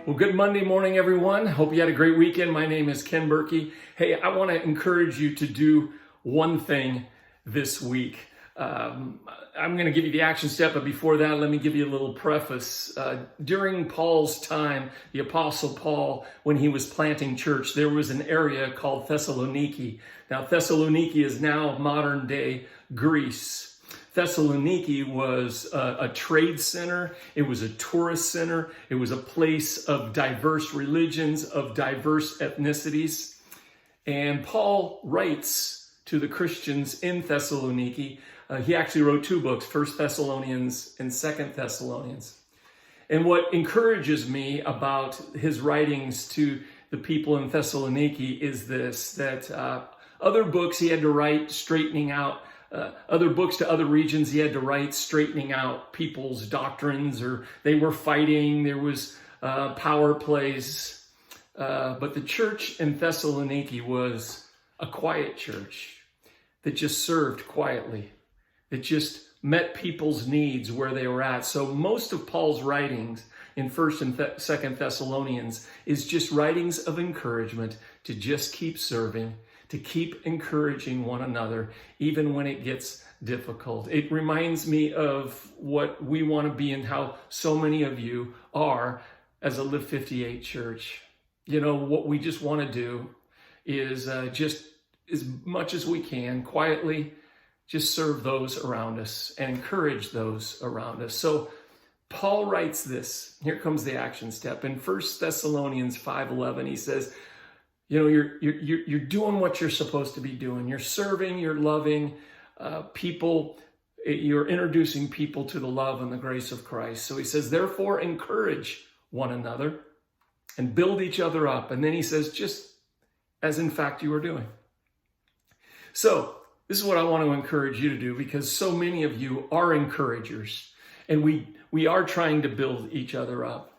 Well, good Monday morning, everyone. Hope you had a great weekend. My name is Ken Burkey. Hey, I want to encourage you to do one thing this week. I'm going to give you the action step, but before that, let me give you a little preface. During Paul's time, the Apostle Paul, when he was planting church, there was an area called Thessaloniki. Now, Thessaloniki is now modern day Greece. Thessaloniki was a trade center. It was a tourist center. It was a place of diverse religions, of diverse ethnicities. And Paul writes to the Christians in Thessaloniki. He actually wrote two books, 1 Thessalonians and 2 Thessalonians. And what encourages me about his writings to the people in Thessaloniki is this, that other books he had to write straightening out other books to other regions he had to write, straightening out people's doctrines, or they were fighting, there was power plays. But the church in Thessaloniki was a quiet church that just served quietly, that just met people's needs where they were at. So most of Paul's writings in 1 and 2 Thessalonians is just writings of encouragement to just keep serving, to keep encouraging one another, even when it gets difficult. It reminds me of what we want to be and how so many of you are as a Live58 church. You know, what we just want to do is just as much as we can, quietly, just serve those around us and encourage those around us. So Paul writes this. Here comes the action step. In 1 Thessalonians 5:11, he says, you know, you're doing what you're supposed to be doing. You're serving, you're loving people. You're introducing people to the love and the grace of Christ. So he says, therefore, encourage one another and build each other up. And then he says, just as in fact you are doing. So this is what I want to encourage you to do, because so many of you are encouragers, and we are trying to build each other up.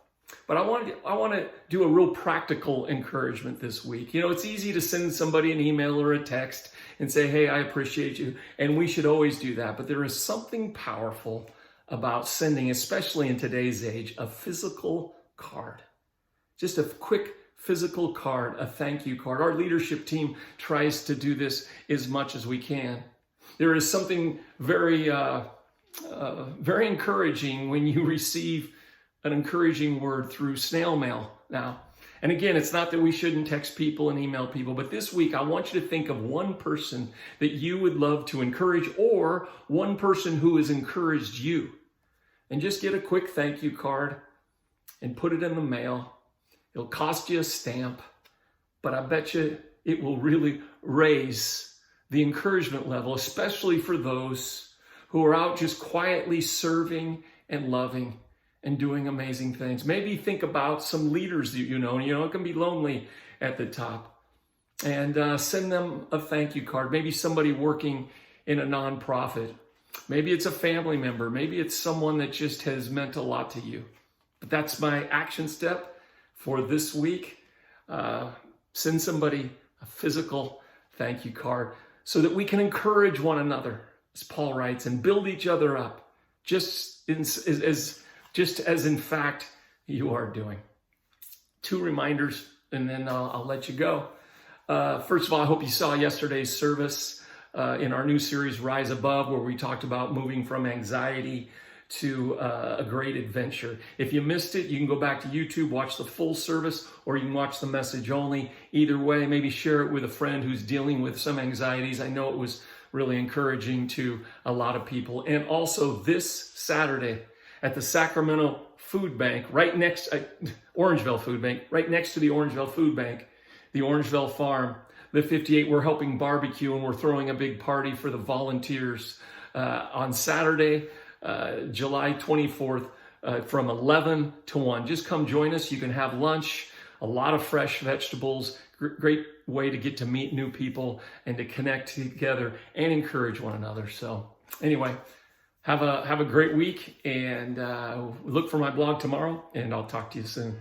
But I want to do a real practical encouragement this week. You know, it's easy to send somebody an email or a text and say, hey, I appreciate you. And we should always do that. But there is something powerful about sending, especially in today's age, a physical card. Just a quick physical card, a thank you card. Our leadership team tries to do this as much as we can. There is something very encouraging when you receive an encouraging word through snail mail now. And again, it's not that we shouldn't text people and email people, but this week I want you to think of one person that you would love to encourage, or one person who has encouraged you. And just get a quick thank you card and put it in the mail. It'll cost you a stamp, but I bet you it will really raise the encouragement level, especially for those who are out just quietly serving and loving and doing amazing things. Maybe think about some leaders that you know, it can be lonely at the top. And send them a thank you card. Maybe somebody working in a nonprofit. Maybe it's a family member. Maybe it's someone that just has meant a lot to you. But that's my action step for this week. Send somebody a physical thank you card so that we can encourage one another, as Paul writes, and build each other up, just as in fact you are doing. Two reminders, and then I'll let you go. First of all, I hope you saw yesterday's service in our new series, Rise Above, where we talked about moving from anxiety to a great adventure. If you missed it, you can go back to YouTube, watch the full service, or you can watch the message only. Either way, maybe share it with a friend who's dealing with some anxieties. I know it was really encouraging to a lot of people. And also this Saturday, at the Sacramento Food Bank, Orangeville Food Bank, right next to the Orangeville Food Bank, the Orangeville Farm, Live58, we're helping barbecue, and we're throwing a big party for the volunteers on Saturday, July 24th, from 11 to 1. Just come join us. You can have lunch, a lot of fresh vegetables, great way to get to meet new people and to connect together and encourage one another. So anyway, have a great week, and look for my blog tomorrow, and I'll talk to you soon.